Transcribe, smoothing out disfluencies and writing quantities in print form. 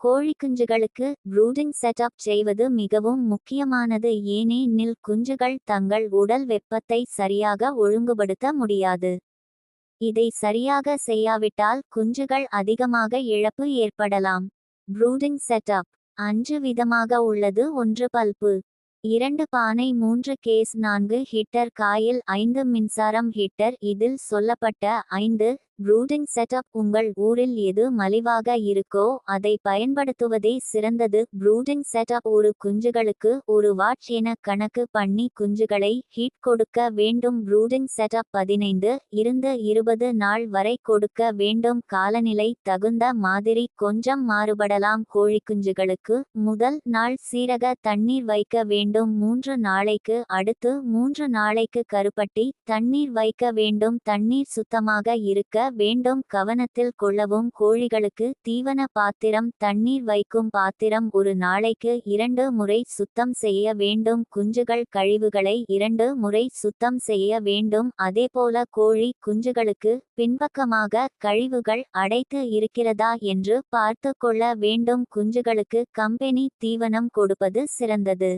கோழிக்குஞ்சுகளுக்கு ப்ரூடிங் setup செய்வது மிகவும் முக்கியமானது, ஏனெனில் குஞ்சுகள் தங்கள் உடல் வெப்பத்தை சரியாக ஒழுங்குபடுத்த முடியாது. இதை சரியாக செய்யாவிட்டால் குஞ்சுகள் அதிகமாக இழப்பு ஏற்படலாம். ப்ரூடிங் செட்டப் 5 விதமாக உள்ளது. 1 பல்பு, 2 பானை, 3 கேஸ், 4 ஹீட்டர், காயில், 5 மின்சாரம் ஹீட்டர். இதில் சொல்லப்பட்ட 5 ப்ரூடிங் செட்டப் உங்கள் ஊரில் எது மலிவாக இருக்கோ அதை பயன்படுத்துவதே சிறந்தது. ப்ரூடிங் செட்டப் ஒரு குஞ்சுகளுக்கு 1 வாட் என கணக்கு பண்ணி குஞ்சுகளை ஹீட் கொடுக்க வேண்டும். ப்ரூடிங் செட்டப் 15 இருந்து 20 நாள் வரை கொடுக்க வேண்டும். காலநிலை தகுந்த மாதிரி கொஞ்சம் மாறுபடலாம். கோழிக்குஞ்சுகளுக்கு முதல் நாள் சீரக தண்ணீர் வைக்க வேண்டும். 3 நாளைக்கு அடுத்து 3 நாளைக்கு கருப்பட்டி தண்ணீர் வைக்க வேண்டும். தண்ணீர் சுத்தமாக இருக்க வேண்டும். கவனத்தில் கொள்ளவும், கோழிகளுக்கு தீவன பாத்திரம், தண்ணீர் வைக்கும் பாத்திரம் ஒரு நாளைக்கு 2 முறை சுத்தம் செய்ய வேண்டும். குஞ்சுகள் கழிவுகளை 2 முறை சுத்தம் செய்ய வேண்டும். அதேபோல கோழி குஞ்சுகளுக்கு பின்பக்கமாக கழிவுகள் அடைத்து இருக்கிறதா என்று பார்த்து கொள்ள வேண்டும். குஞ்சுகளுக்கு கம்பெனி தீவனம் கொடுப்பது சிறந்தது.